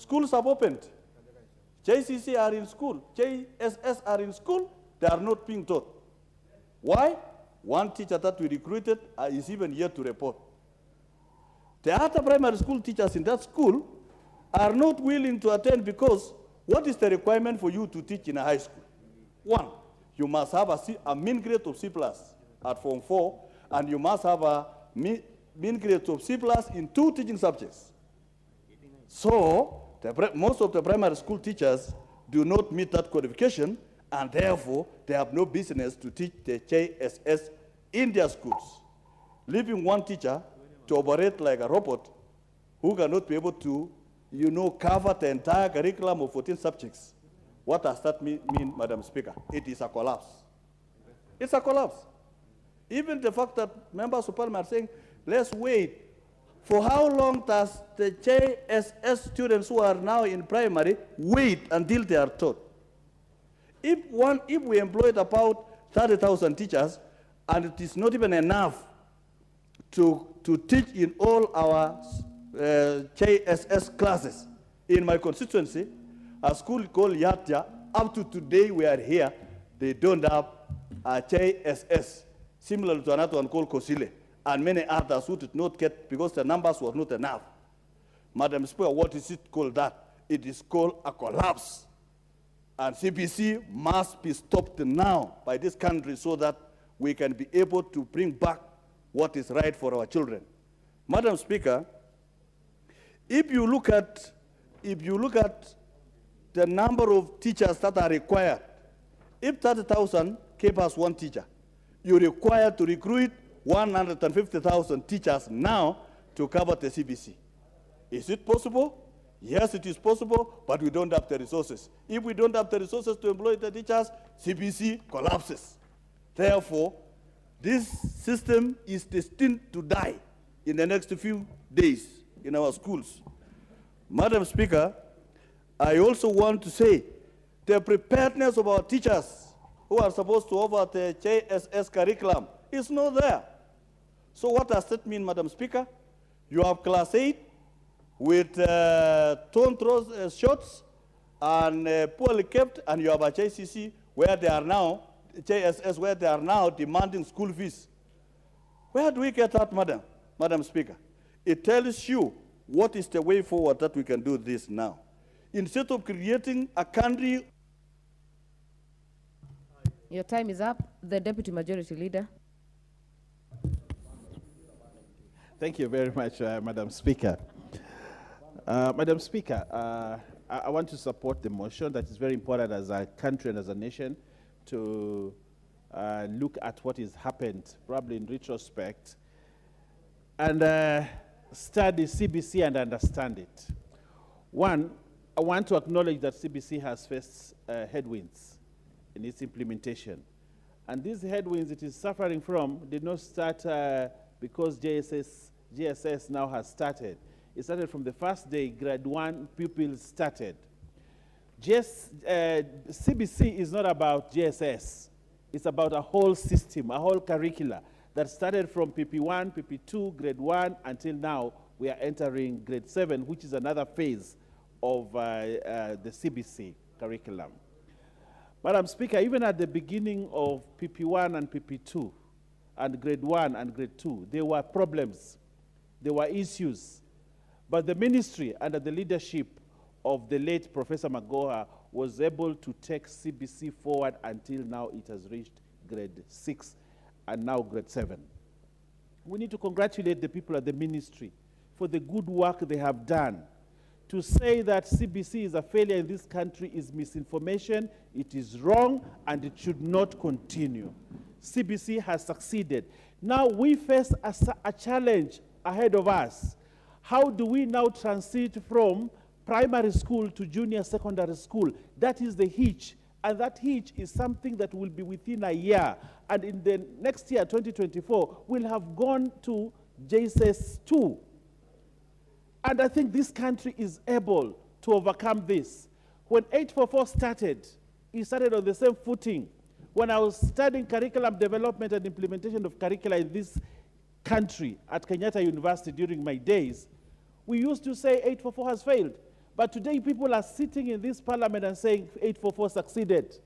Schools have opened. JCC are in school. JSS are in school. They are not being taught. Why? One teacher that we recruited is even yet to report. The other primary school teachers in that school are not willing to attend because what is the requirement for you to teach in a high school? One, you must have a mean grade of C+ at Form 4, and you must have a mean grade of C+ in 2 teaching subjects. So, most of the primary school teachers do not meet that qualification, and therefore, they have no business to teach the JSS in their schools. Leaving one teacher to operate like a robot who cannot be able to, cover the entire curriculum of 14 subjects. What does that mean, Madam Speaker? It is a collapse. It's a collapse. Even the fact that members of parliament are saying, let's wait. For how long does the JSS students who are now in primary wait until they are taught? If we employed about 30,000 teachers, and it is not even enough to teach in all our JSS classes. In my constituency, a school called Yatia, up to today we are here, they don't have a JSS, similar to another one called Kosile, and many others who did not get because the numbers were not enough. Madam Speaker, what is it called that? It is called a collapse. And CBC must be stopped now by this country so that we can be able to bring back what is right for our children. Madam Speaker, if you look at the number of teachers that are required, if 30,000 keep us one teacher, you require to recruit 150,000 teachers now to cover the CBC. Is it possible? Yes, it is possible, but we don't have the resources. If we don't have the resources to employ the teachers, CBC collapses. Therefore, this system is destined to die in the next few days in our schools. Madam Speaker, I also want to say the preparedness of our teachers who are supposed to offer the JSS curriculum is not there. So what does that mean, Madam Speaker? You have class 8 with torn shorts and poorly kept, and you have a JCC where they are now, JSS where they are now demanding school fees. Where do we get that, Madam Speaker? It tells you what is the way forward that we can do this now. Instead of creating a country. Your time is up. The Deputy Majority Leader. Thank you very much, Madam Speaker. Madam Speaker, I want to support the motion that is very important as a country and as a nation to look at what has happened, probably in retrospect, and study CBC and understand it. One, I want to acknowledge that CBC has faced headwinds in its implementation. And these headwinds it is suffering from did not start because JSS now has started. It started from the first day grade 1 pupils started. CBC is not about JSS. It's about a whole system, a whole curricula that started from PP1, PP2, grade 1, until now we are entering grade 7, which is another phase of the CBC curriculum. Madam Speaker, even at the beginning of PP1 and PP2, and grade 1 and grade 2, there were problems, there were issues. But the ministry, under the leadership of the late Professor Magoha, was able to take CBC forward until now it has reached grade 6 and now grade 7. We need to congratulate the people at the ministry for the good work they have done. To say that CBC is a failure in this country is misinformation, it is wrong, and it should not continue. CBC has succeeded. Now we face a challenge ahead of us. How do we now transit from primary school to junior secondary school? That is the hitch, and that hitch is something that will be within a year. And in the next year, 2024, we'll have gone to JSS 2. And I think this country is able to overcome this. When 844 started, it started on the same footing. When I was studying curriculum development and implementation of curricula in this country at Kenyatta University during my days, we used to say 844 has failed. But today people are sitting in this parliament and saying 844 succeeded.